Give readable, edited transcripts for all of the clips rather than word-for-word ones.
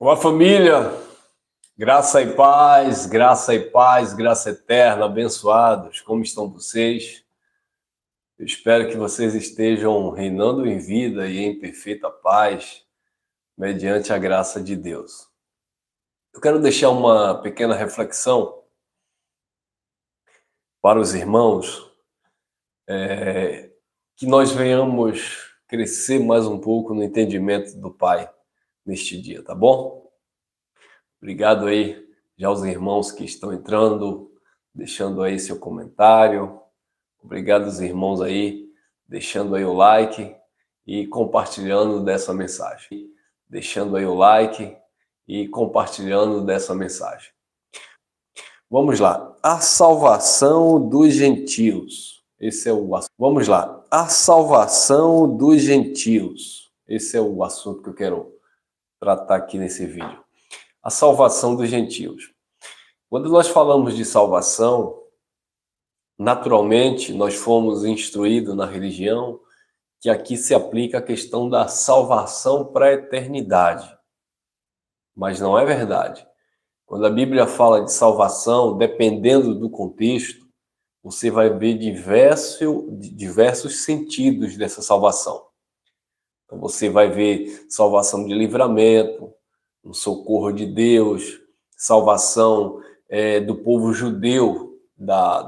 Olá, família! Graça e paz, graça eterna, abençoados. Como estão vocês? Eu espero que vocês estejam reinando em vida e em perfeita paz, mediante a graça de Deus. Eu quero deixar uma pequena reflexão para os irmãos, que nós venhamos crescer mais um pouco no entendimento do Pai neste dia, tá bom? Obrigado aí já aos irmãos que estão entrando, deixando aí seu comentário. Obrigado aos irmãos aí, deixando aí o like e compartilhando dessa mensagem. Deixando aí o like e compartilhando dessa mensagem. Vamos lá. A salvação dos gentios. Esse é o assunto. Vamos lá. A salvação dos gentios. Esse é o assunto que eu quero tratar aqui nesse vídeo. A salvação dos gentios. Quando nós falamos de salvação, naturalmente nós fomos instruídos na religião que aqui se aplica a questão da salvação para a eternidade. Mas não é verdade. Quando a Bíblia fala de salvação, dependendo do contexto, você vai ver diversos sentidos dessa salvação. Então você vai ver salvação de livramento, um socorro de Deus, salvação do povo judeu,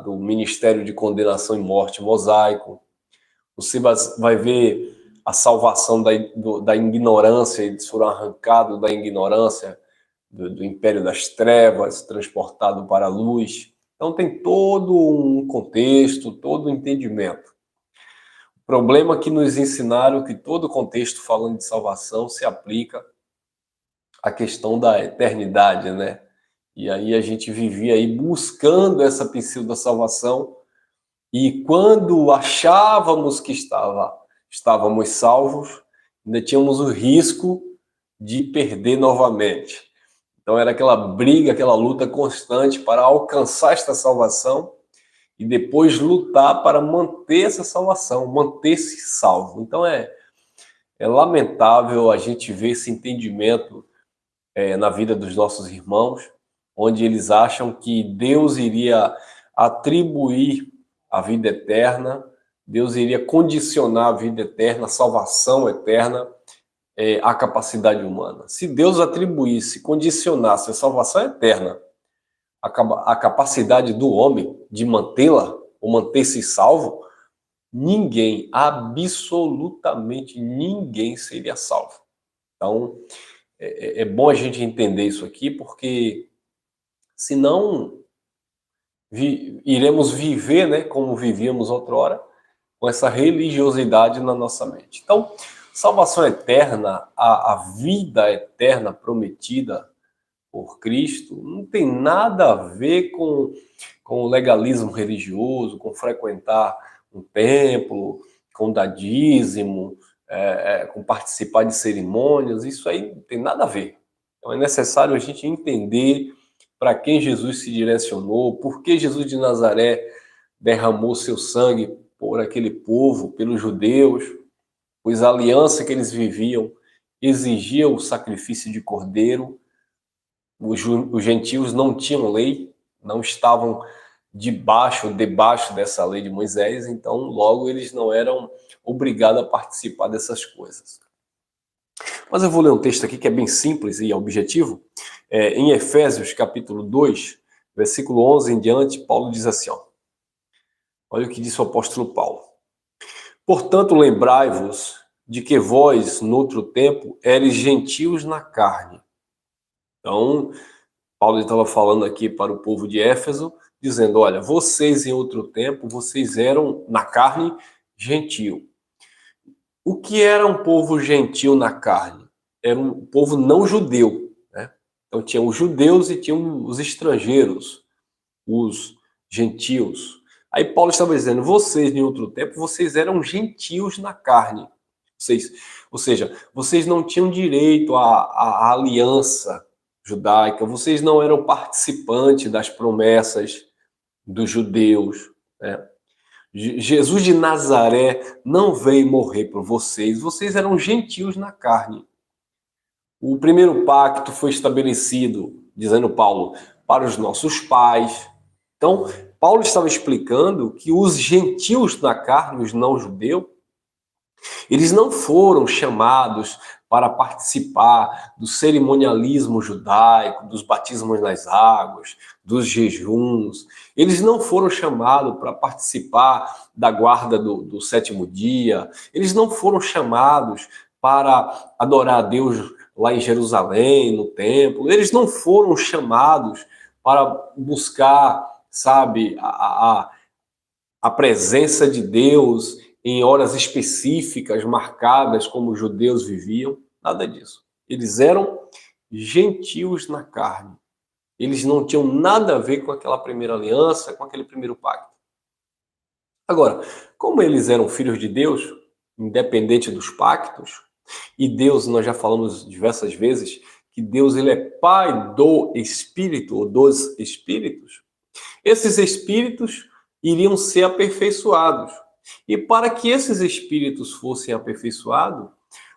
do ministério de condenação e morte mosaico. Você vai ver a salvação da ignorância, eles foram arrancados da ignorância, do império das trevas, transportado para a luz. Então tem todo um contexto, todo um entendimento. O problema é que nos ensinaram que todo contexto falando de salvação se aplica à questão da eternidade, né? E aí a gente vivia aí buscando essa pseudo-salvação, e quando achávamos que estávamos salvos, ainda tínhamos o risco de perder novamente. Então era aquela briga, aquela luta constante para alcançar esta salvação e depois lutar para manter essa salvação, manter-se salvo. Então é lamentável a gente ver esse entendimento na vida dos nossos irmãos, onde eles acham que Deus iria atribuir a vida eterna, Deus iria condicionar a vida eterna, a salvação eterna, à capacidade humana. Se Deus atribuísse, condicionasse a salvação eterna à capacidade do homem de mantê-la, ou manter-se salvo, ninguém, absolutamente ninguém seria salvo. Então, é bom a gente entender isso aqui, porque senão iremos viver, né, como vivíamos outrora, com essa religiosidade na nossa mente. Então, salvação eterna, a vida eterna prometida por Cristo, não tem nada a ver com o legalismo religioso, com frequentar um templo, com dar dízimo, com participar de cerimônias. Isso aí não tem nada a ver. Então é necessário a gente entender para quem Jesus se direcionou, por que Jesus de Nazaré derramou seu sangue por aquele povo, pelos judeus, pois a aliança que eles viviam exigia o sacrifício de cordeiro. Os gentios não tinham lei, não estavam debaixo dessa lei de Moisés, então logo eles não eram obrigados a participar dessas coisas. Mas eu vou ler um texto aqui que é bem simples e objetivo. Em Efésios, capítulo 2, versículo 11 em diante, Paulo diz assim, ó, olha o que disse o apóstolo Paulo. Portanto, lembrai-vos de que vós, noutro tempo, eres gentios na carne. Então, Paulo estava falando aqui para o povo de Éfeso, dizendo, olha, vocês em outro tempo, vocês eram na carne gentio. O que era um povo gentil na carne? Era um povo não judeu, né? Então tinha os judeus e tinham os estrangeiros, os gentios. Aí Paulo estava dizendo, vocês em outro tempo, vocês eram gentios na carne. Ou seja, vocês não tinham direito à aliança judaica, vocês não eram participantes das promessas dos judeus, né? Jesus de Nazaré não veio morrer por vocês, vocês eram gentios na carne. O primeiro pacto foi estabelecido, dizendo Paulo, para os nossos pais. Então, Paulo estava explicando que os gentios na carne, os não-judeus, eles não foram chamados para participar do cerimonialismo judaico, dos batismos nas águas, dos jejuns. Eles não foram chamados para participar da guarda do sétimo dia. Eles não foram chamados para adorar a Deus lá em Jerusalém, no templo. Eles não foram chamados para buscar, sabe, a presença de Deus em horas específicas, marcadas como os judeus viviam. Nada disso. Eles eram gentios na carne. Eles não tinham nada a ver com aquela primeira aliança, com aquele primeiro pacto. Agora, como eles eram filhos de Deus, independente dos pactos, e Deus, nós já falamos diversas vezes, que Deus ele é pai do Espírito, ou dos Espíritos, esses Espíritos iriam ser aperfeiçoados. E para que esses Espíritos fossem aperfeiçoados,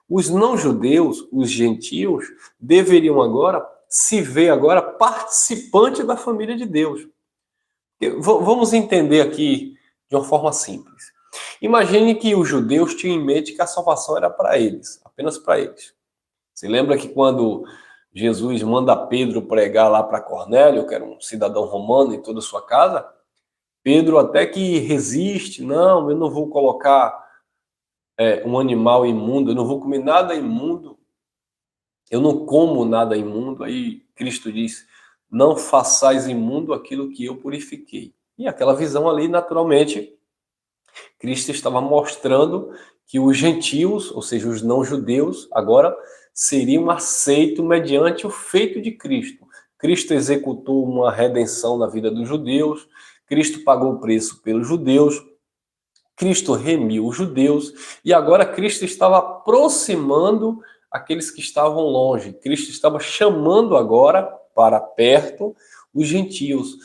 os não-judeus, os gentios, deveriam agora se ver agora participante da família de Deus. Vamos entender aqui de uma forma simples. Imagine que os judeus tinham em mente que a salvação era para eles, apenas para eles. Você lembra que quando Jesus manda Pedro pregar lá para Cornélio, que era um cidadão romano, em toda a sua casa, Pedro até que resiste, não, eu não vou colocar um animal imundo, eu não vou comer nada imundo, eu não como nada imundo. Aí Cristo diz, não façais imundo aquilo que eu purifiquei. E aquela visão ali, naturalmente, Cristo estava mostrando que os gentios, ou seja, os não-judeus, agora seriam aceitos mediante o feito de Cristo. Cristo executou uma redenção na vida dos judeus, Cristo pagou o preço pelos judeus, Cristo remiu os judeus, e agora Cristo estava aproximando aqueles que estavam longe. Cristo estava chamando agora para perto os gentios.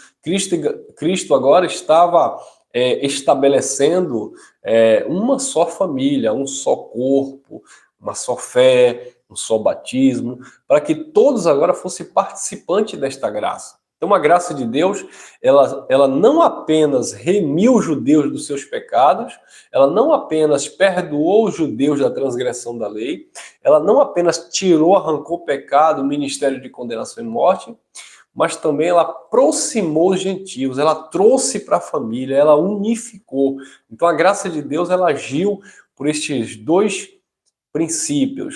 Cristo agora estava estabelecendo uma só família, um só corpo, uma só fé, um só batismo, para que todos agora fossem participantes desta graça. Então a graça de Deus, ela não apenas remiu os judeus dos seus pecados, ela não apenas perdoou os judeus da transgressão da lei, ela não apenas tirou, arrancou o pecado, o ministério de condenação e morte, mas também ela aproximou os gentios, ela trouxe para a família, ela unificou. Então a graça de Deus, ela agiu por estes dois princípios: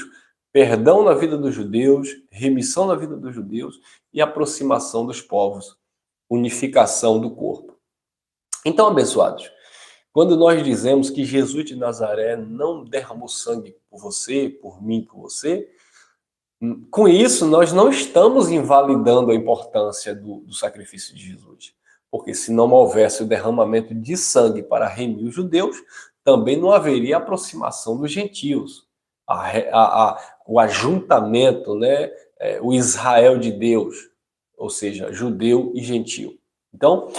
perdão na vida dos judeus, remissão na vida dos judeus e aproximação dos povos, unificação do corpo. Então, abençoados, quando nós dizemos que Jesus de Nazaré não derramou sangue por você, por mim, por você, com isso nós não estamos invalidando a importância do sacrifício de Jesus. Porque se não houvesse o derramamento de sangue para remir os judeus, também não haveria aproximação dos gentios. O ajuntamento, né? O Israel de Deus, ou seja, judeu e gentio. Então,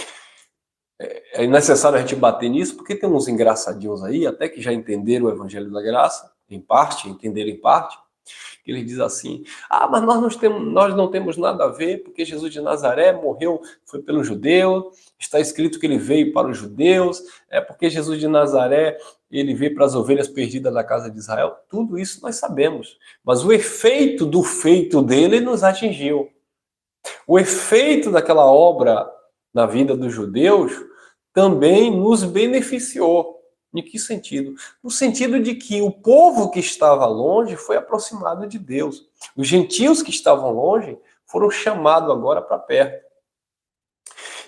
é necessário a gente bater nisso, porque tem uns engraçadinhos aí, até que já entenderam o Evangelho da Graça, em parte, entenderam em parte, que ele diz assim, mas nós não temos nada a ver, porque Jesus de Nazaré morreu, foi pelo judeu, está escrito que ele veio para os judeus, porque Jesus de Nazaré, ele veio para as ovelhas perdidas da casa de Israel. Tudo isso nós sabemos, mas o efeito do feito dele nos atingiu. O efeito daquela obra na vida dos judeus também nos beneficiou. Em que sentido? No sentido de que o povo que estava longe foi aproximado de Deus. Os gentios que estavam longe foram chamados agora para perto.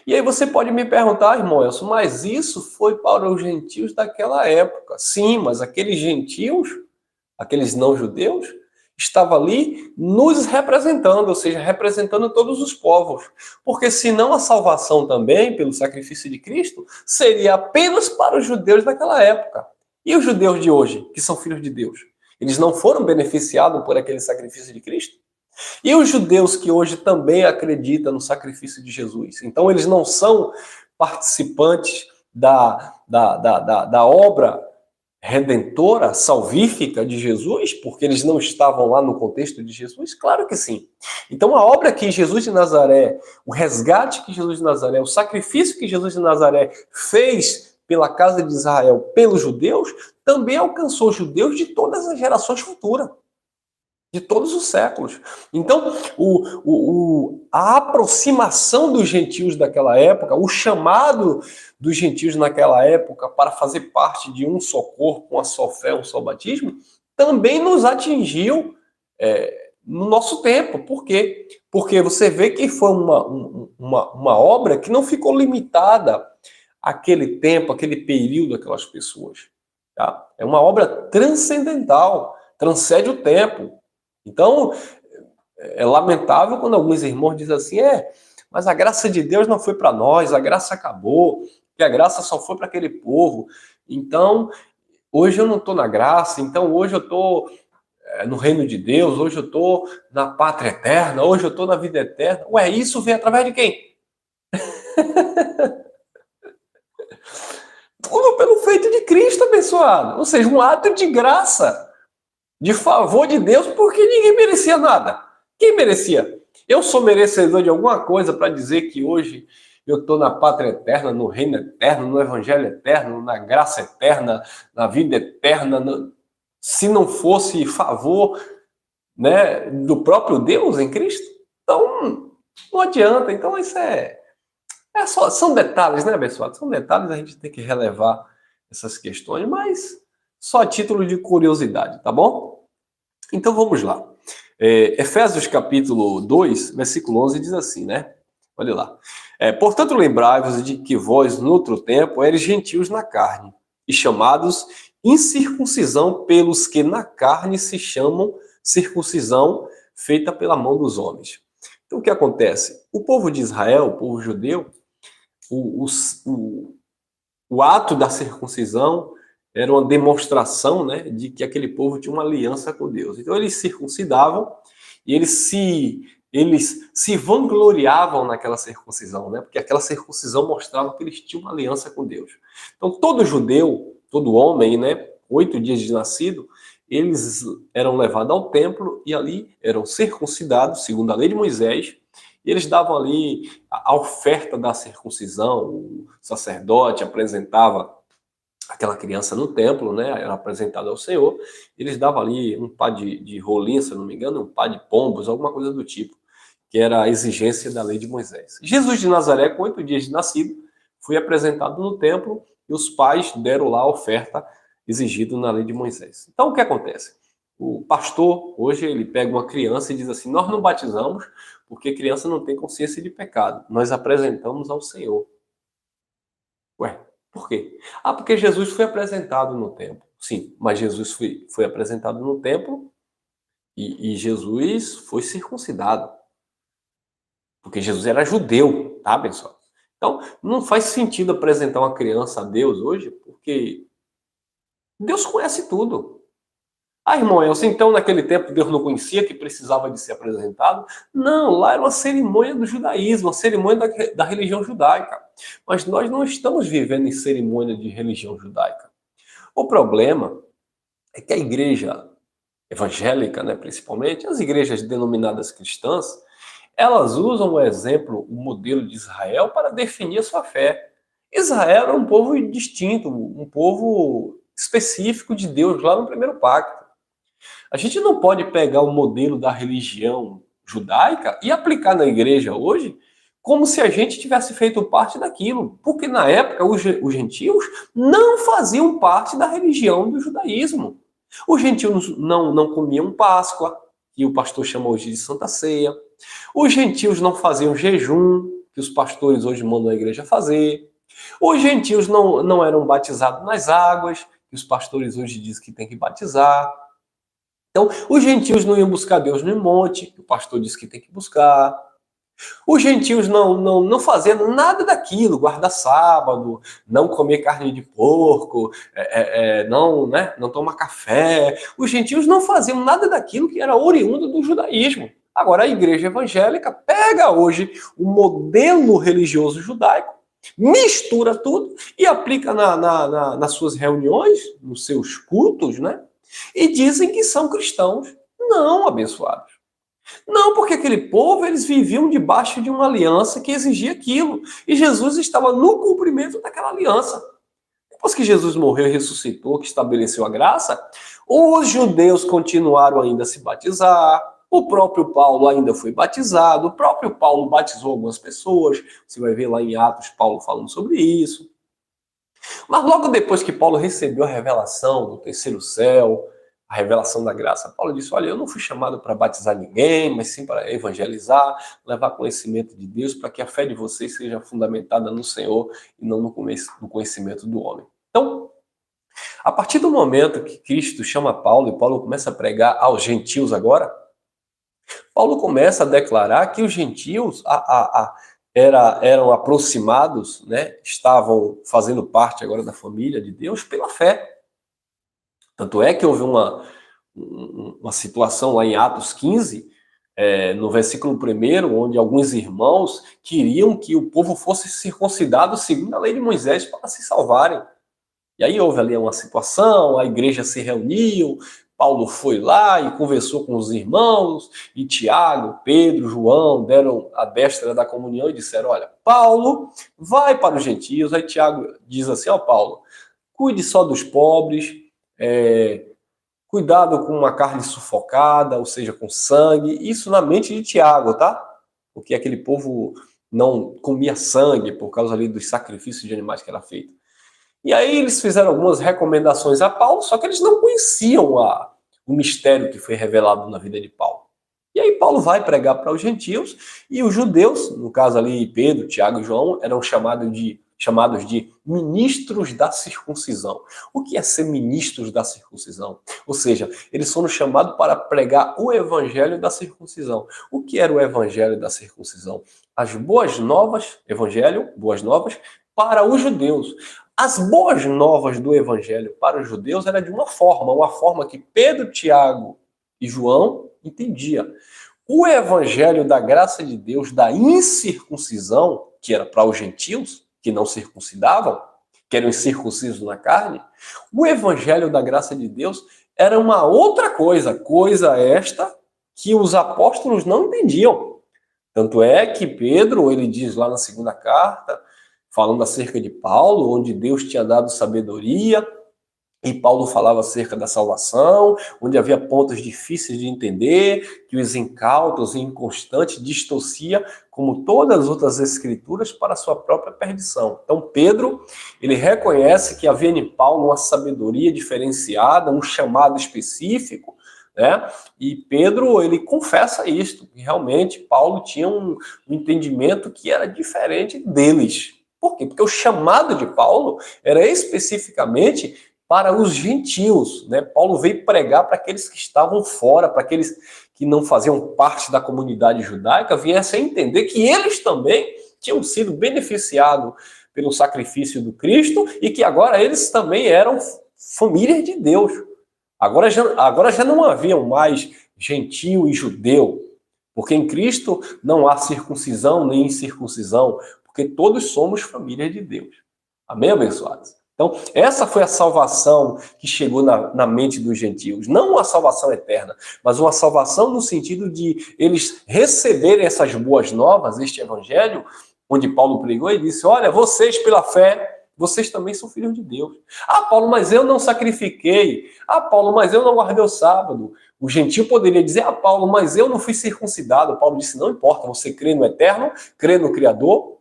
E aí você pode me perguntar, irmão Elson, mas isso foi para os gentios daquela época. Sim, mas aqueles gentios, aqueles não-judeus, estavam ali nos representando, ou seja, representando todos os povos. Porque senão a salvação também, pelo sacrifício de Cristo, seria apenas para os judeus daquela época. E os judeus de hoje, que são filhos de Deus? Eles não foram beneficiados por aquele sacrifício de Cristo? E os judeus que hoje também acreditam no sacrifício de Jesus? Então eles não são participantes da obra redentora, salvífica de Jesus, porque eles não estavam lá no contexto de Jesus? Claro que sim. Então a obra que Jesus de Nazaré, o resgate que Jesus de Nazaré, o sacrifício que Jesus de Nazaré fez pela casa de Israel, pelos judeus, também alcançou os judeus de todas as gerações futuras, de todos os séculos. Então, a aproximação dos gentios daquela época, o chamado dos gentios naquela época para fazer parte de um só corpo, uma só fé, um só batismo, também nos atingiu no nosso tempo. Por quê? Porque você vê que foi uma obra que não ficou limitada àquele tempo, àquele período, aquelas pessoas. Tá? É uma obra transcendental, transcende o tempo. Então, é lamentável quando alguns irmãos dizem assim, mas a graça de Deus não foi para nós, a graça acabou, que a graça só foi para aquele povo. Então, hoje eu não estou na graça, então hoje eu estou no reino de Deus, hoje eu estou na pátria eterna, hoje eu estou na vida eterna. Ué, isso vem através de quem? Tudo pelo feito de Cristo, abençoado. Ou seja, um ato de graça, de favor de Deus, porque ninguém merecia nada. Quem merecia? Eu sou merecedor de alguma coisa para dizer que hoje eu estou na pátria eterna, no reino eterno, no evangelho eterno, na graça eterna, na vida eterna. Se não fosse favor, né, do próprio Deus em Cristo, então não adianta. Então isso são detalhes, né, abençoado? São detalhes, a gente tem que relevar essas questões, mas só a título de curiosidade, tá bom? Então vamos lá. Efésios capítulo 2, versículo 11 diz assim, né? Olha lá. Portanto, lembrai-vos de que vós, no outro tempo, eres gentios na carne, e chamados incircuncisão pelos que na carne se chamam circuncisão feita pela mão dos homens. Então o que acontece? O povo de Israel, o povo judeu, o ato da circuncisão era uma demonstração, né, de que aquele povo tinha uma aliança com Deus. Então eles circuncidavam e eles se vangloriavam naquela circuncisão, né, porque aquela circuncisão mostrava que eles tinham uma aliança com Deus. Então todo judeu, todo homem, né, 8 dias de nascido, eles eram levados ao templo e ali eram circuncidados, segundo a lei de Moisés, e eles davam ali a oferta da circuncisão, o sacerdote apresentava aquela criança no templo, né, era apresentada ao Senhor, eles davam ali um par de rolinhos, se eu não me engano, um par de pombos, alguma coisa do tipo, que era a exigência da lei de Moisés. Jesus de Nazaré, com 8 dias de nascido, foi apresentado no templo e os pais deram lá a oferta exigida na lei de Moisés. Então, o que acontece? O pastor, hoje, ele pega uma criança e diz assim, nós não batizamos porque criança não tem consciência de pecado, nós apresentamos ao Senhor. Ué, por quê? Porque Jesus foi apresentado no templo. Sim, mas Jesus foi apresentado no templo e Jesus foi circuncidado. Porque Jesus era judeu, tá, pessoal? Então, não faz sentido apresentar uma criança a Deus hoje, porque Deus conhece tudo. Irmão Elcio, então naquele tempo Deus não conhecia que precisava de ser apresentado? Não, lá era uma cerimônia do judaísmo, uma cerimônia da religião judaica. Mas nós não estamos vivendo em cerimônia de religião judaica. O problema é que a igreja evangélica, né, principalmente, as igrejas denominadas cristãs, elas usam o exemplo, o modelo de Israel para definir a sua fé. Israel era um povo distinto, um povo específico de Deus lá no primeiro pacto. A gente não pode pegar o modelo da religião judaica e aplicar na igreja hoje como se a gente tivesse feito parte daquilo. Porque na época os gentios não faziam parte da religião do judaísmo. Os gentios não comiam Páscoa, que o pastor chama hoje de Santa Ceia. Os gentios não faziam jejum, que os pastores hoje mandam a igreja fazer. Os gentios não eram batizados nas águas, que os pastores hoje dizem que tem que batizar. Então, os gentios não iam buscar Deus no monte, que o pastor disse que tem que buscar. Os gentios não faziam nada daquilo, guardar sábado, não comer carne de porco, não tomar café. Os gentios não faziam nada daquilo que era oriundo do judaísmo. Agora, a igreja evangélica pega hoje o modelo religioso judaico mistura tudo e aplica nas suas reuniões, nos seus cultos, né? E dizem que são cristãos. Não, abençoados. Não, porque aquele povo, eles viviam debaixo de uma aliança que exigia aquilo. E Jesus estava no cumprimento daquela aliança. Depois que Jesus morreu e ressuscitou, que estabeleceu a graça, os judeus continuaram ainda a se batizar, o próprio Paulo ainda foi batizado, o próprio Paulo batizou algumas pessoas, você vai ver lá em Atos Paulo falando sobre isso. Mas logo depois que Paulo recebeu a revelação do terceiro céu, a revelação da graça, Paulo disse, olha, eu não fui chamado para batizar ninguém, mas sim para evangelizar, levar conhecimento de Deus, para que a fé de vocês seja fundamentada no Senhor e não no conhecimento do homem. Então, a partir do momento que Cristo chama Paulo e Paulo começa a pregar aos gentios agora, Paulo começa a declarar que os gentios eram aproximados, né, estavam fazendo parte agora da família de Deus pela fé. Tanto é que houve uma situação lá em Atos 15, no versículo 1, onde alguns irmãos queriam que o povo fosse circuncidado segundo a lei de Moisés para se salvarem. E aí houve ali uma situação, a igreja se reuniu, Paulo foi lá e conversou com os irmãos, e Tiago, Pedro, João deram a destra da comunhão e disseram, olha, Paulo vai para os gentios. Aí Tiago diz assim, ó Paulo, cuide só dos pobres, cuidado com uma carne sufocada, ou seja, com sangue, isso na mente de Tiago, tá? Porque aquele povo não comia sangue por causa ali dos sacrifícios de animais que era feito. E aí eles fizeram algumas recomendações a Paulo, só que eles não conheciam o mistério que foi revelado na vida de Paulo. E aí Paulo vai pregar para os gentios, e os judeus, no caso ali Pedro, Tiago e João, eram chamados de ministros da circuncisão. O que é ser ministros da circuncisão? Ou seja, eles foram chamados para pregar o evangelho da circuncisão. O que era o evangelho da circuncisão? As boas novas, evangelho, boas novas, para os judeus. As boas novas do evangelho para os judeus era de uma forma que Pedro, Tiago e João entendiam. O evangelho da graça de Deus, da incircuncisão, que era para os gentios, que não circuncidavam, que eram incircuncisos na carne, o evangelho da graça de Deus era uma outra coisa esta que os apóstolos não entendiam. Tanto é que Pedro, ele diz lá na segunda carta, falando acerca de Paulo, onde Deus tinha dado sabedoria, e Paulo falava acerca da salvação, onde havia pontos difíceis de entender, que os incautos e inconstantes distorcia, como todas as outras escrituras, para a sua própria perdição. Então Pedro, ele reconhece que havia em Paulo uma sabedoria diferenciada, um chamado específico, né? E Pedro, ele confessa isto, que realmente Paulo tinha um entendimento que era diferente deles. Por quê? Porque o chamado de Paulo era especificamente para os gentios, né? Paulo veio pregar para aqueles que estavam fora, para aqueles que não faziam parte da comunidade judaica, viessem a entender que eles também tinham sido beneficiados pelo sacrifício do Cristo e que agora eles também eram família de Deus. Agora já não haviam mais gentio e judeu, porque em Cristo não há circuncisão nem incircuncisão, porque todos somos família de Deus. Amém, abençoados? Então, essa foi a salvação que chegou na mente dos gentios. Não uma salvação eterna, mas uma salvação no sentido de eles receberem essas boas novas, este evangelho, onde Paulo pregou e disse, olha, vocês pela fé, vocês também são filhos de Deus. Ah, Paulo, mas eu não sacrifiquei. Ah, Paulo, mas eu não guardei o sábado. O gentio poderia dizer, ah, Paulo, mas eu não fui circuncidado. Paulo disse, não importa, você crê no Eterno, crê no Criador,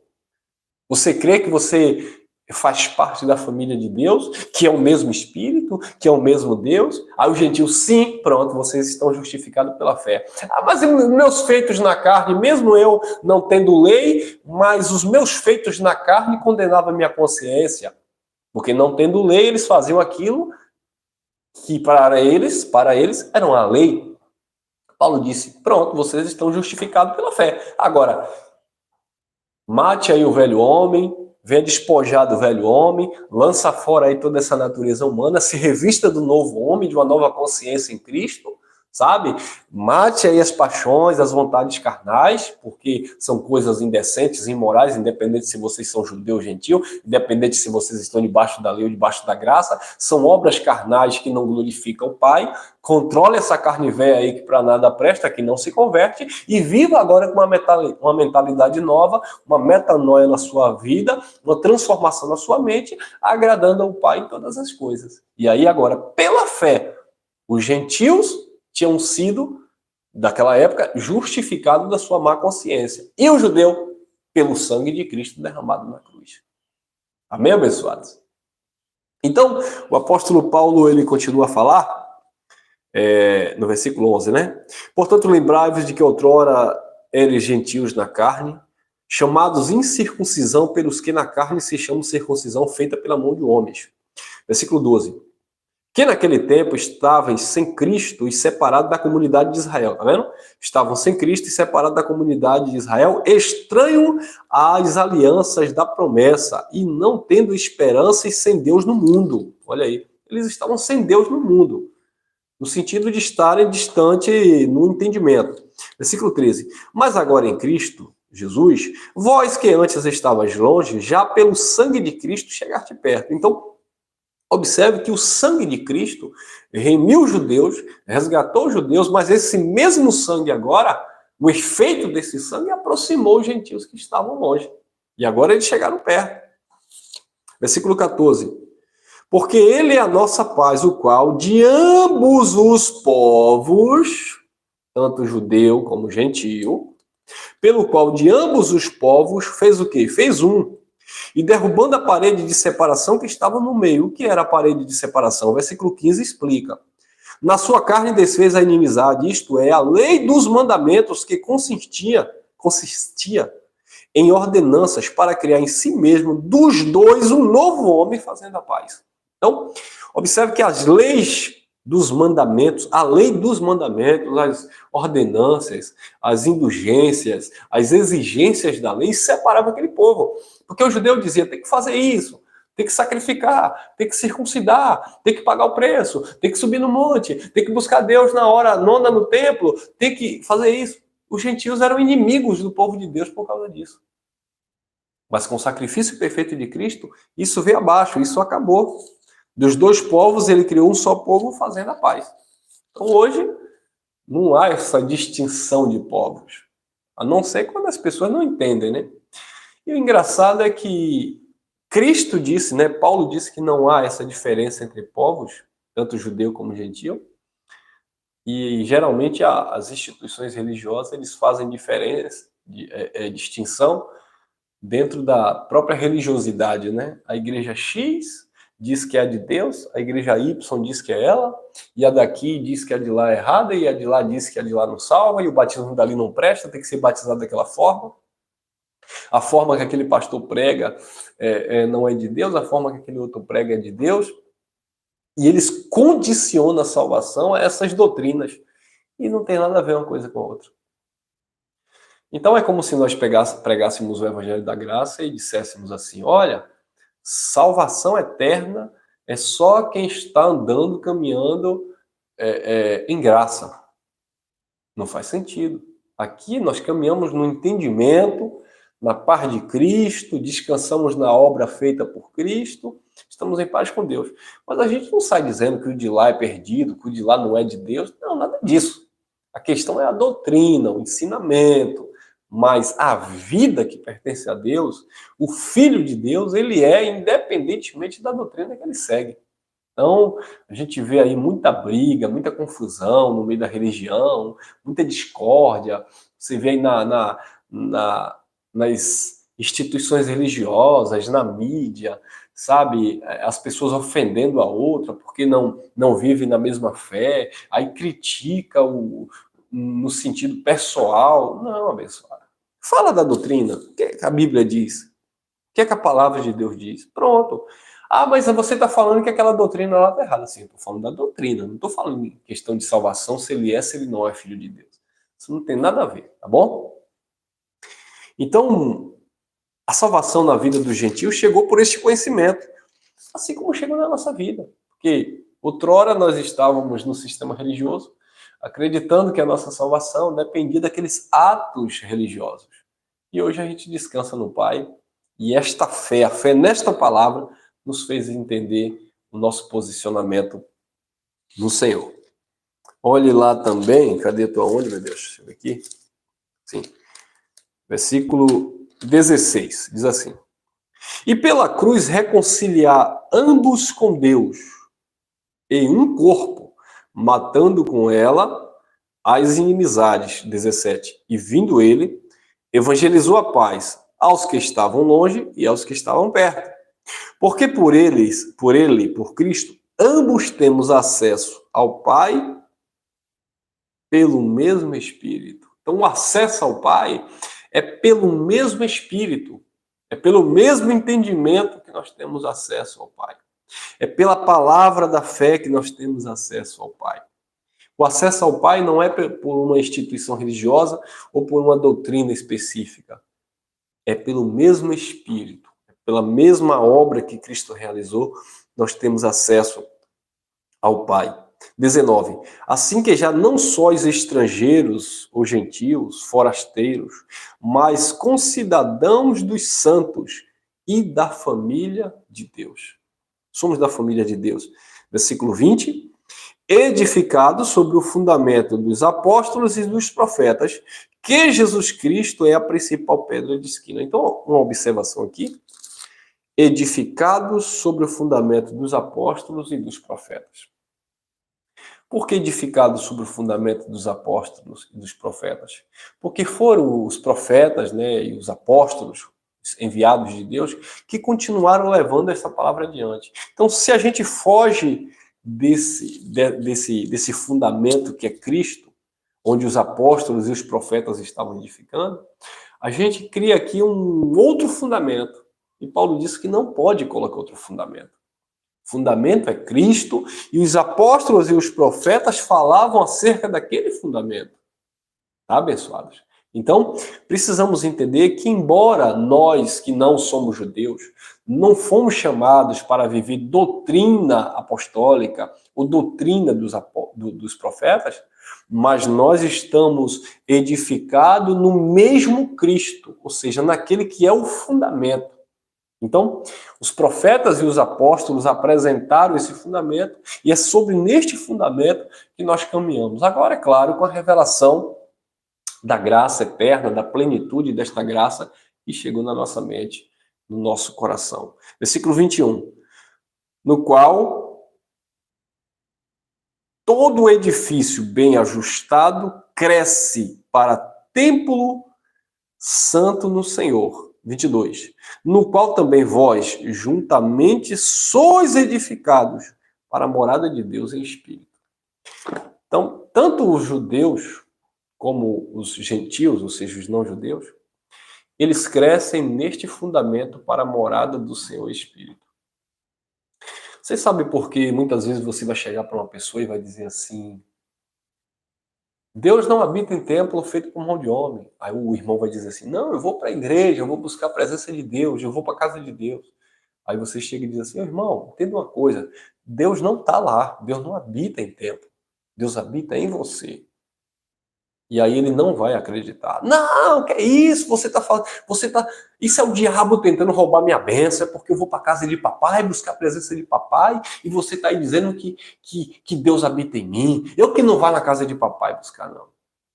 você crê que você faz parte da família de Deus, que é o mesmo Espírito, que é o mesmo Deus. Aí o gentio, sim, pronto, vocês estão justificados pela fé. Ah, mas meus feitos na carne, mesmo eu não tendo lei, mas os meus feitos na carne condenavam a minha consciência. Porque não tendo lei, eles faziam aquilo que para eles era uma lei. Paulo disse, pronto, vocês estão justificados pela fé. Agora, mate aí o velho homem, venha despojar do velho homem, lança fora aí toda essa natureza humana, se revista do novo homem, de uma nova consciência em Cristo, sabe? Mate aí as paixões, as vontades carnais, porque são coisas indecentes, imorais, independente se vocês são judeu ou gentil, independente se vocês estão debaixo da lei ou debaixo da graça, são obras carnais que não glorificam o Pai. Controle essa carne velha aí que para nada presta, que não se converte, e viva agora com uma mentalidade nova, uma metanoia na sua vida, uma transformação na sua mente, agradando ao Pai em todas as coisas. E aí agora, pela fé, os gentios tinham sido, daquela época, justificados da sua má consciência. E o judeu, pelo sangue de Cristo derramado na cruz. Amém, abençoados? Então, o apóstolo Paulo, ele continua a falar, no versículo 11, né? Portanto, lembrai-vos de que outrora eres gentios na carne, chamados incircuncisão pelos que na carne se chamam circuncisão feita pela mão de homens. Versículo 12. Que naquele tempo estavam sem Cristo e separados da comunidade de Israel, tá vendo? Estavam sem Cristo e separados da comunidade de Israel, estranho às alianças da promessa e não tendo esperança e sem Deus no mundo. Olha aí, eles estavam sem Deus no mundo, no sentido de estarem distante no entendimento. Versículo 13. Mas agora em Cristo, Jesus, vós que antes estavais longe, já pelo sangue de Cristo chegaste perto. Então, observe que o sangue de Cristo remiu os judeus, resgatou os judeus, mas esse mesmo sangue agora, o efeito desse sangue aproximou os gentios que estavam longe. E agora eles chegaram perto. Versículo 14. Porque ele é a nossa paz, o qual de ambos os povos, tanto judeu como gentio, pelo qual de ambos os povos fez o quê? Fez um. E derrubando a parede de separação que estava no meio. O que era a parede de separação? O versículo 15 explica. Na sua carne desfez a inimizade, isto é, a lei dos mandamentos que consistia em ordenanças para criar em si mesmo dos dois um novo homem fazendo a paz. Então, observe que as leis dos mandamentos, a lei dos mandamentos, as ordenanças, as indulgências, as exigências da lei separavam aquele povo. Porque o judeu dizia, tem que fazer isso, tem que sacrificar, tem que circuncidar, tem que pagar o preço, tem que subir no monte, tem que buscar Deus na hora nona no templo, tem que fazer isso. Os gentios eram inimigos do povo de Deus por causa disso. Mas com o sacrifício perfeito de Cristo, isso veio abaixo, isso acabou. Dos dois povos, ele criou um só povo fazendo a paz. Então hoje, não há essa distinção de povos. A não ser quando as pessoas não entendem, né? E o engraçado é que Cristo disse, né? Paulo disse que não há essa diferença entre povos, tanto judeu como gentio. E geralmente as instituições religiosas eles fazem diferença, distinção dentro da própria religiosidade, né? A igreja X diz que é de Deus, a igreja Y diz que é ela, e a daqui diz que a de lá é errada, e a de lá diz que a de lá não salva, e o batismo dali não presta, tem que ser batizado daquela forma. A forma que aquele pastor prega não é de Deus, a forma que aquele outro prega é de Deus. E eles condicionam a salvação a essas doutrinas. E não tem nada a ver uma coisa com a outra. Então é como se nós pregássemos o Evangelho da Graça e disséssemos assim, olha, salvação eterna é só quem está andando, caminhando em graça. Não faz sentido. Aqui nós caminhamos no entendimento, na paz de Cristo, descansamos na obra feita por Cristo, estamos em paz com Deus. Mas a gente não sai dizendo que o de lá é perdido, que o de lá não é de Deus. Não, nada disso. A questão é a doutrina, o ensinamento. Mas a vida que pertence a Deus, o Filho de Deus, ele é independentemente da doutrina que ele segue. Então, a gente vê aí muita briga, muita confusão no meio da religião, muita discórdia. Você vê aí nas instituições religiosas, na mídia, sabe? As pessoas ofendendo a outra porque não vivem na mesma fé, aí critica no sentido pessoal. Não, abençoado. Fala da doutrina. O que a Bíblia diz? O que a palavra de Deus diz? Pronto. Ah, mas você está falando que aquela doutrina lá está errada. Sim, eu estou falando da doutrina. Não estou falando em questão de salvação, se ele é, se ele não é filho de Deus. Isso não tem nada a ver, tá bom? Então, a salvação na vida dos gentios chegou por este conhecimento. Assim como chegou na nossa vida. Porque outrora nós estávamos no sistema religioso, acreditando que a nossa salvação dependia daqueles atos religiosos. E hoje a gente descansa no Pai, e esta fé, a fé nesta palavra, nos fez entender o nosso posicionamento no Senhor. Olhe lá também, cadê a tua onde, meu Deus? Deixa eu ver aqui. Sim. Versículo 16, diz assim: e pela cruz reconciliar ambos com Deus em um corpo, matando com ela as inimizades. 17. E vindo ele, evangelizou a paz aos que estavam longe e aos que estavam perto. Porque por Cristo, ambos temos acesso ao Pai pelo mesmo Espírito. Então, o acesso ao Pai é pelo mesmo Espírito. É pelo mesmo entendimento que nós temos acesso ao Pai. É pela palavra da fé que nós temos acesso ao Pai. O acesso ao Pai não é por uma instituição religiosa ou por uma doutrina específica. É pelo mesmo Espírito, pela mesma obra que Cristo realizou, nós temos acesso ao Pai. 19. Assim que já não sois estrangeiros ou gentios, forasteiros, mas concidadãos dos santos e da família de Deus. Somos da família de Deus. Versículo 20. Edificados sobre o fundamento dos apóstolos e dos profetas, que Jesus Cristo é a principal pedra de esquina. Então, uma observação aqui. Edificados sobre o fundamento dos apóstolos e dos profetas. Por que edificados sobre o fundamento dos apóstolos e dos profetas? Porque foram os profetas, né, e os apóstolos enviados de Deus que continuaram levando essa palavra adiante. Então, se a gente foge desse fundamento que é Cristo, onde os apóstolos e os profetas estavam edificando, a gente cria aqui um outro fundamento. E Paulo disse que não pode colocar outro fundamento. O fundamento é Cristo, e os apóstolos e os profetas falavam acerca daquele fundamento. Tá, abençoados? Então, precisamos entender que, embora nós, que não somos judeus, não fomos chamados para viver doutrina apostólica ou doutrina dos profetas, mas nós estamos edificados no mesmo Cristo, ou seja, naquele que é o fundamento. Então, os profetas e os apóstolos apresentaram esse fundamento, e é sobre neste fundamento que nós caminhamos. Agora, é claro, com a revelação da graça eterna, da plenitude desta graça que chegou na nossa mente, no nosso coração. Versículo 21. No qual todo o edifício bem ajustado cresce para templo santo no Senhor. 22. No qual também vós, juntamente, sois edificados para a morada de Deus em espírito. Então, tanto os judeus como os gentios, ou seja, os não-judeus, eles crescem neste fundamento para a morada do Senhor Espírito. Você sabe por que muitas vezes você vai chegar para uma pessoa e vai dizer assim: Deus não habita em templo feito por mão de homem. Aí o irmão vai dizer assim: não, eu vou para a igreja, eu vou buscar a presença de Deus, eu vou para a casa de Deus. Aí você chega e diz assim: irmão, entenda uma coisa, Deus não está lá, Deus não habita em templo, Deus habita em você. E aí ele não vai acreditar. Não, que é isso? Você tá falando, isso é o diabo tentando roubar minha bênção, é porque eu vou para casa de papai, buscar a presença de papai, e você tá aí dizendo que Deus habita em mim. Eu que não vá na casa de papai buscar, não.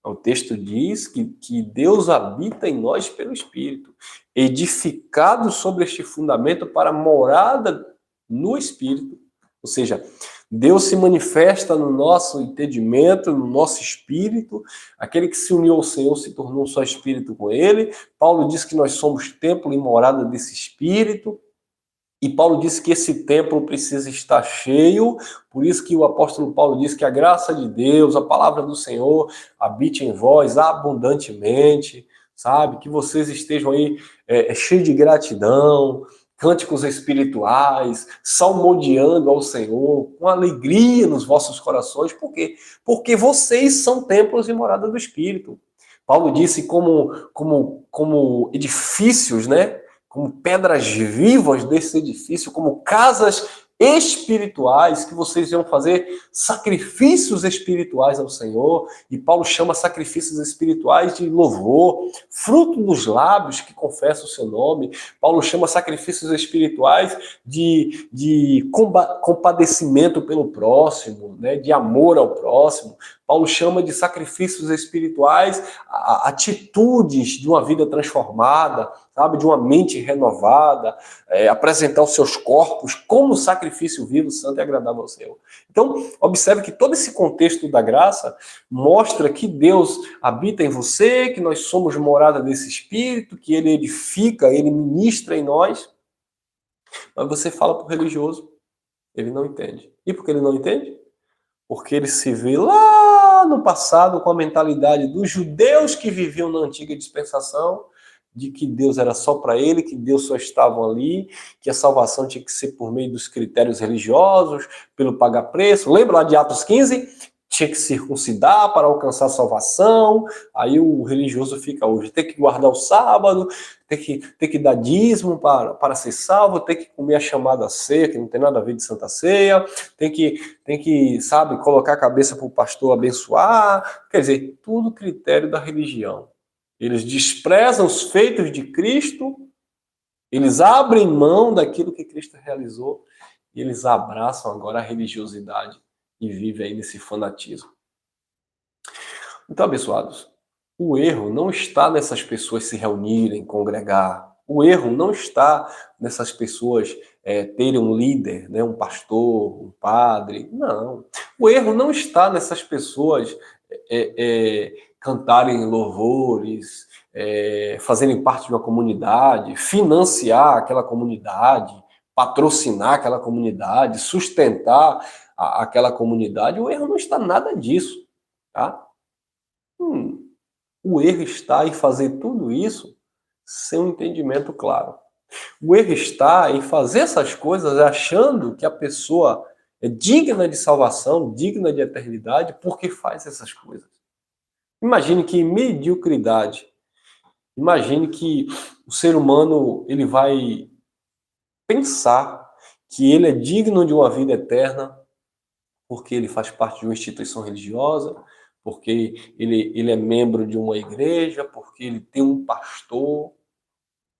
O texto diz que Deus habita em nós pelo Espírito, edificado sobre este fundamento para morada no Espírito. Ou seja, Deus se manifesta no nosso entendimento, no nosso espírito. Aquele que se uniu ao Senhor se tornou só espírito com ele. Paulo diz que nós somos templo e morada desse espírito. E Paulo diz que esse templo precisa estar cheio. Por isso que o apóstolo Paulo diz que a graça de Deus, a palavra do Senhor, habite em vós abundantemente. Sabe? Que vocês estejam aí cheios de gratidão, cânticos espirituais, salmodiando ao Senhor, com alegria nos vossos corações. Por quê? Porque vocês são templos e morada do Espírito. Paulo disse como edifícios, né? Como pedras vivas desse edifício, como casas espirituais, que vocês iam fazer sacrifícios espirituais ao Senhor, e Paulo chama sacrifícios espirituais de louvor, fruto dos lábios que confessam o seu nome. Paulo chama sacrifícios espirituais de compadecimento pelo próximo, né, de amor ao próximo. Paulo chama de sacrifícios espirituais atitudes de uma vida transformada, sabe, de uma mente renovada, apresentar os seus corpos como sacrifício vivo, santo e agradável ao Senhor. Então, observe que todo esse contexto da graça mostra que Deus habita em você, que nós somos morada desse Espírito, que Ele edifica, Ele ministra em nós. Mas você fala para o religioso, ele não entende. E por que ele não entende? Porque ele se vê lá no passado com a mentalidade dos judeus que viviam na antiga dispensação, de que Deus era só para ele, que Deus só estava ali, que a salvação tinha que ser por meio dos critérios religiosos, pelo pagar preço. Lembra lá de Atos 15? Tinha que circuncidar para alcançar a salvação. Aí o religioso fica hoje, tem que guardar o sábado, tem que dar dízimo para ser salvo, tem que comer a chamada ceia, que não tem nada a ver de Santa Ceia, tem que, sabe, colocar a cabeça para o pastor abençoar. Quer dizer, tudo critério da religião. Eles desprezam os feitos de Cristo, eles abrem mão daquilo que Cristo realizou e eles abraçam agora a religiosidade e vivem aí nesse fanatismo. Então, abençoados, o erro não está nessas pessoas se reunirem, congregar. O erro não está nessas pessoas terem um líder, né, um pastor, um padre. Não. O erro não está nessas pessoas cantarem louvores, fazerem parte de uma comunidade, financiar aquela comunidade, patrocinar aquela comunidade, sustentar aquela comunidade. O erro não está nada disso, tá? O erro está em fazer tudo isso sem um entendimento claro. O erro está em fazer essas coisas achando que a pessoa é digna de salvação, digna de eternidade, porque faz essas coisas. Imagine que mediocridade. Imagine que o ser humano ele vai pensar que ele é digno de uma vida eterna porque ele faz parte de uma instituição religiosa, porque ele é membro de uma igreja, porque ele tem um pastor,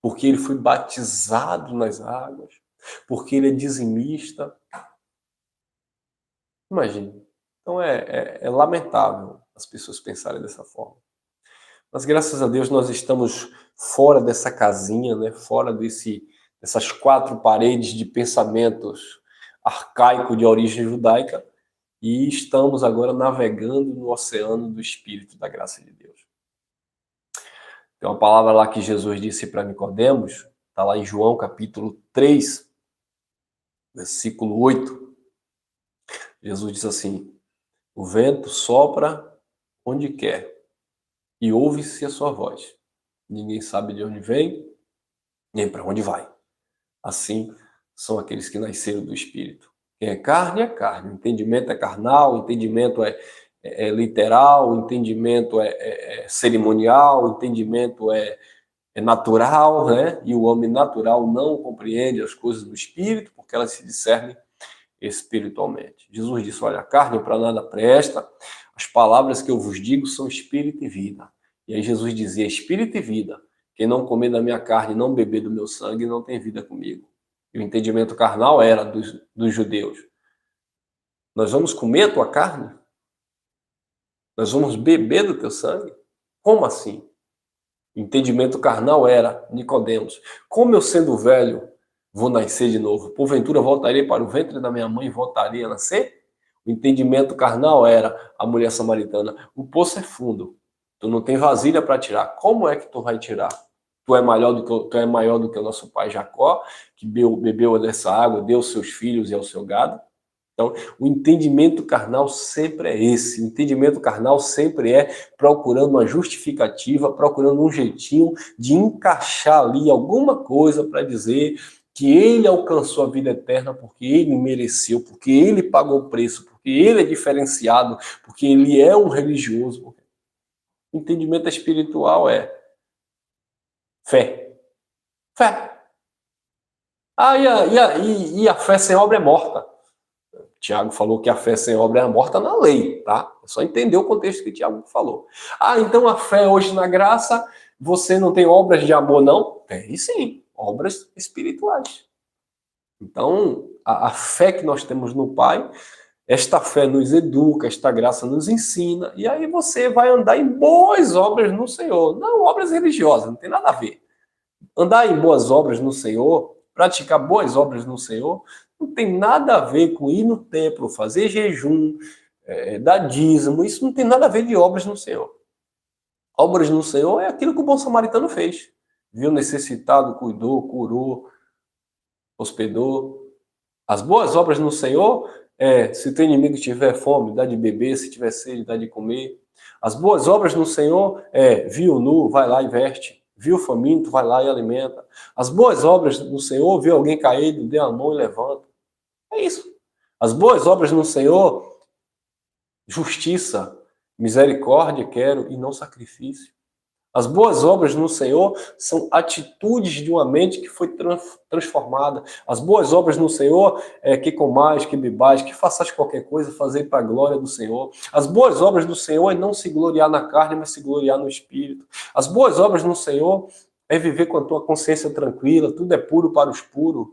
porque ele foi batizado nas águas, porque ele é dizimista. Imagine. Então é lamentável as pessoas pensarem dessa forma. Mas graças a Deus nós estamos fora dessa casinha, né? Fora dessas quatro paredes de pensamentos arcaico de origem judaica e estamos agora navegando no oceano do Espírito da graça de Deus. Tem uma palavra lá que Jesus disse para Nicodemos, está lá em João capítulo 3, versículo 8. Jesus diz assim: o vento sopra onde quer e ouve-se a sua voz. Ninguém sabe de onde vem, nem para onde vai. Assim são aqueles que nasceram do Espírito. Quem é carne, o entendimento é carnal, o entendimento é literal, o entendimento é cerimonial, o entendimento é natural, né? E o homem natural não compreende as coisas do Espírito, porque elas se discernem espiritualmente. Jesus disse, olha, a carne para nada presta, as palavras que eu vos digo são espírito e vida. E aí Jesus dizia, espírito e vida, quem não comer da minha carne e não beber do meu sangue não tem vida comigo. E o entendimento carnal era dos judeus. Nós vamos comer a tua carne? Nós vamos beber do teu sangue? Como assim? O entendimento carnal era, Nicodemos, como eu sendo velho vou nascer de novo? Porventura voltarei para o ventre da minha mãe e voltaria a nascer? O entendimento carnal era a mulher samaritana, o poço é fundo, tu não tem vasilha para tirar, como é que tu vai tirar? Tu é maior do que o nosso pai Jacó, que bebeu dessa água, deu aos seus filhos e ao seu gado. Então, o entendimento carnal sempre é esse. O entendimento carnal sempre é procurando uma justificativa, procurando um jeitinho de encaixar ali alguma coisa para dizer que ele alcançou a vida eterna porque ele mereceu, porque ele pagou o preço, porque ele é diferenciado, porque ele é um religioso. O entendimento espiritual é fé. Fé. E a fé sem obra é morta. Tiago falou que a fé sem obra é morta na lei, tá? É só entender o contexto que Tiago falou. Então a fé hoje na graça, você não tem obras de amor, não? Tem sim, obras espirituais. Então, a fé que nós temos no Pai, esta fé nos educa, esta graça nos ensina, e aí você vai andar em boas obras no Senhor. Não obras religiosas, não tem nada a ver. Andar em boas obras no Senhor, praticar boas obras no Senhor, não tem nada a ver com ir no templo, fazer jejum, dar dízimo, isso não tem nada a ver de obras no Senhor. Obras no Senhor é aquilo que o bom samaritano fez. Viu necessitado, cuidou, curou, hospedou. As boas obras no Senhor se teu inimigo tiver fome, dá de beber, se tiver sede, dá de comer. As boas obras no Senhor viu nu, vai lá e veste. Viu faminto, vai lá e alimenta. As boas obras no Senhor, viu alguém caído, dê a mão e levanta. É isso. As boas obras no Senhor, justiça, misericórdia quero e não sacrifício. As boas obras no Senhor são atitudes de uma mente que foi transformada. As boas obras no Senhor é que comais, que bebais, que faças qualquer coisa, fazer para a glória do Senhor. As boas obras do Senhor é não se gloriar na carne, mas se gloriar no Espírito. As boas obras no Senhor é viver com a tua consciência tranquila, tudo é puro para os puros,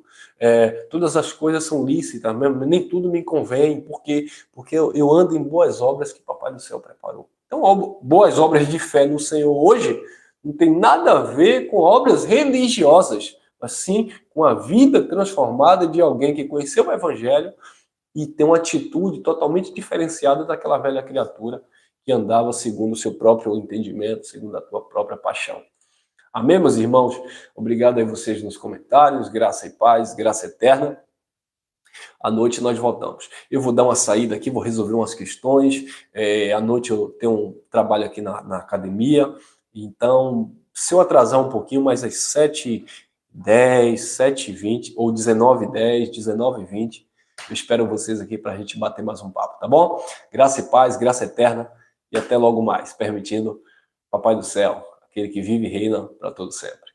todas as coisas são lícitas, nem tudo me convém, porque eu ando em boas obras que o Papai do Céu preparou. Então, boas obras de fé no Senhor hoje não tem nada a ver com obras religiosas, mas sim com a vida transformada de alguém que conheceu o Evangelho e tem uma atitude totalmente diferenciada daquela velha criatura que andava segundo o seu próprio entendimento, segundo a tua própria paixão. Amém, meus irmãos? Obrigado a vocês nos comentários, graça e paz, graça eterna. À noite nós voltamos. Eu vou dar uma saída aqui, vou resolver umas questões. À noite eu tenho um trabalho aqui na academia. Então, se eu atrasar um pouquinho, mais às 7h10, 7h20, ou 19h10, 19h20, eu espero vocês aqui para a gente bater mais um papo, tá bom? Graça e paz, graça eterna, e até logo mais, permitindo Papai do Céu, aquele que vive e reina para todo sempre.